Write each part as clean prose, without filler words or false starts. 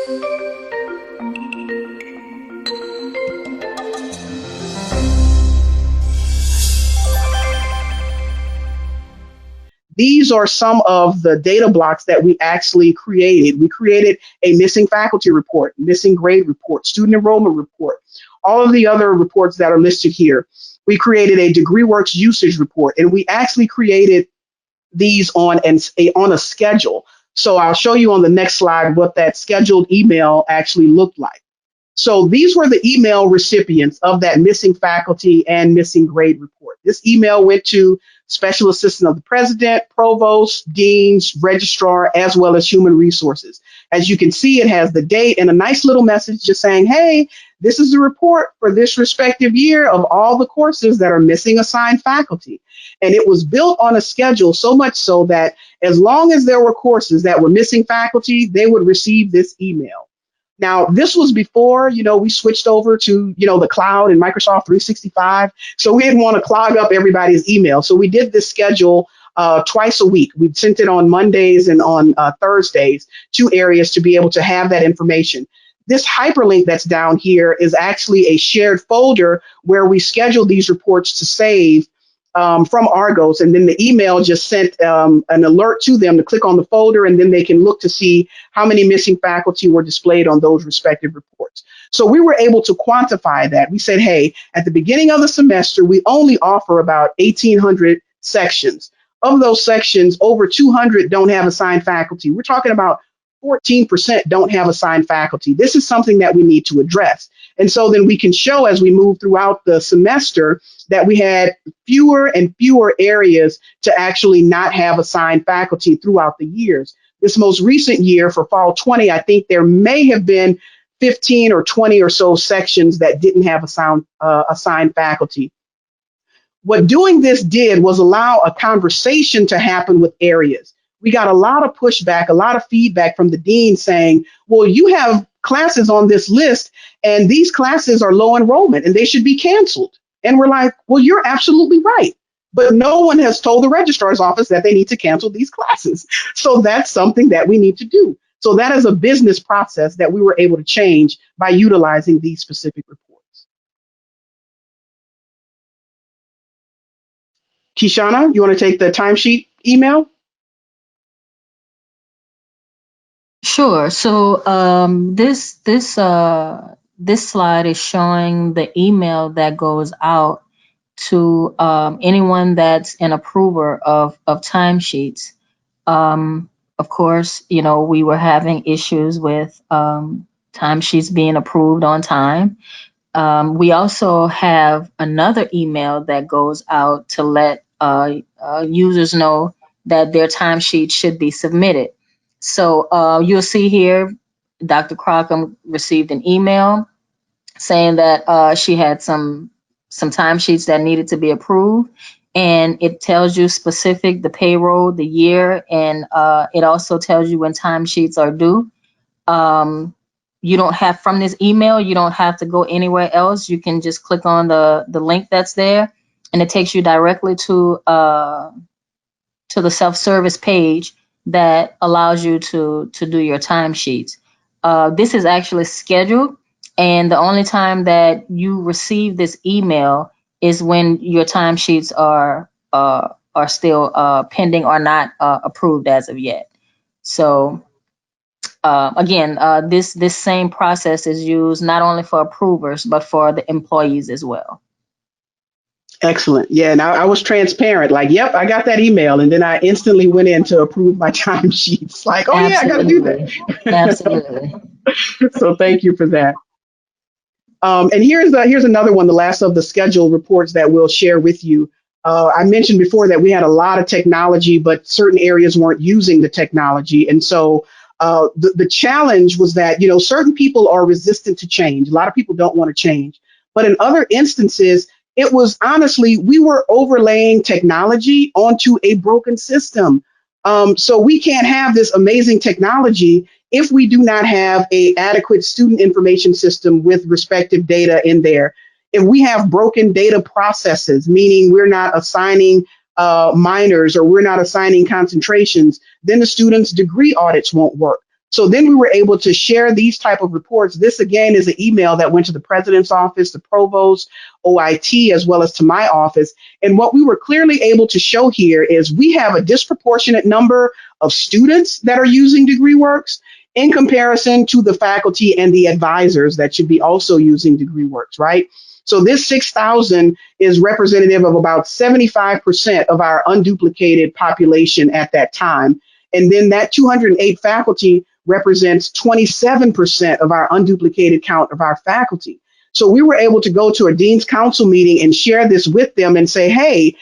These are some of the data blocks that we actually created. We created a missing faculty report, missing grade report, student enrollment report, all of the other reports that are listed here. We created a DegreeWorks usage report, and we actually created these on a schedule. So I'll show you on the next slide what that scheduled email actually looked like. So these were the email recipients of that missing faculty and missing grade report. This email went to Special Assistant of the President, Provost, Deans, Registrar, as well as Human Resources. As you can see, it has the date and a nice little message just saying, hey, this is the report for this respective year of all the courses that are missing assigned faculty. And it was built on a schedule, so much so that as long as there were courses that were missing faculty, they would receive this email. Now, this was before, we switched over to, the cloud and Microsoft 365. So we didn't want to clog up everybody's email. So we did this schedule twice a week. We sent it on Mondays and on Thursdays to areas to be able to have that information. This hyperlink that's down here is actually a shared folder where we schedule these reports to save from Argos, and then the email just sent an alert to them to click on the folder, and then they can look to see how many missing faculty were displayed on those respective reports. So we were able to quantify that. We said, hey, at the beginning of the semester, we only offer about 1,800 sections. Of those sections, over 200 don't have assigned faculty. We're talking about 14% don't have assigned faculty. This is something that we need to address. And so then we can show as we move throughout the semester that we had fewer and fewer areas to actually not have assigned faculty throughout the years. This most recent year for fall 20, I think there may have been 15 or 20 or so sections that didn't have assigned faculty. What doing this did was allow a conversation to happen with areas. We got a lot of pushback, a lot of feedback from the dean saying, well, you have classes on this list and these classes are low enrollment and they should be canceled. And we're like, well, you're absolutely right. But no one has told the registrar's office that they need to cancel these classes. So that's something that we need to do. So that is a business process that we were able to change by utilizing these specific reports. Keshona, you want to take the timesheet email? Sure. So this slide is showing the email that goes out to anyone that's an approver of timesheets. Of course, we were having issues with timesheets being approved on time. We also have another email that goes out to let users know that their timesheet should be submitted. So you'll see here, Dr. Crockem received an email saying that she had some timesheets that needed to be approved, and it tells you specific, the payroll, the year, and it also tells you when timesheets are due. You don't have, from this email, you don't have to go anywhere else. You can just click on the link that's there, and it takes you directly to the self-service page that allows you to do your timesheets. This is actually scheduled, and the only time that you receive this email is when your timesheets are still pending or not approved as of yet. So again, this same process is used not only for approvers, but for the employees as well. Excellent. Yeah, and I was transparent. Like, yep, I got that email, and then I instantly went in to approve my timesheets. Like, oh yeah, I got to do that. Absolutely. So thank you for that. And here's another one, the last of the schedule reports that we'll share with you. I mentioned before that we had a lot of technology, but certain areas weren't using the technology, and so the challenge was that certain people are resistant to change. A lot of people don't want to change, but in other instances, it was honestly, we were overlaying technology onto a broken system. So we can't have this amazing technology if we do not have an adequate student information system with respective data in there. If we have broken data processes, meaning we're not assigning minors or we're not assigning concentrations, then the students' degree audits won't work. So then we were able to share these type of reports. This again is an email that went to the president's office, the provost, OIT, as well as to my office. And what we were clearly able to show here is we have a disproportionate number of students that are using DegreeWorks in comparison to the faculty and the advisors that should be also using DegreeWorks, right? So this 6,000 is representative of about 75% of our unduplicated population at that time. And then that 208 faculty represents 27% of our unduplicated count of our faculty. So we were able to go to a Dean's Council meeting and share this with them and say, hey,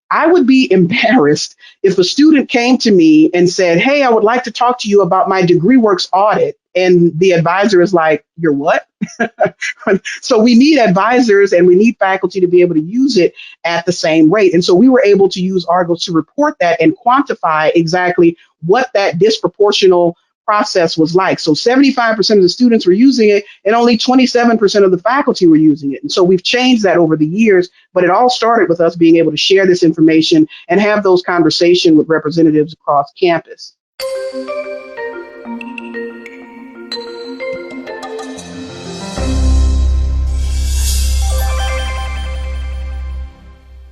I would be embarrassed if a student came to me and said, hey, I would like to talk to you about my DegreeWorks audit. And the advisor is like, you're what? So we need advisors and we need faculty to be able to use it at the same rate. And so we were able to use Argos to report that and quantify exactly what that disproportional process was like. So 75% of the students were using it and only 27% of the faculty were using it. And so we've changed that over the years, but it all started with us being able to share this information and have those conversations with representatives across campus.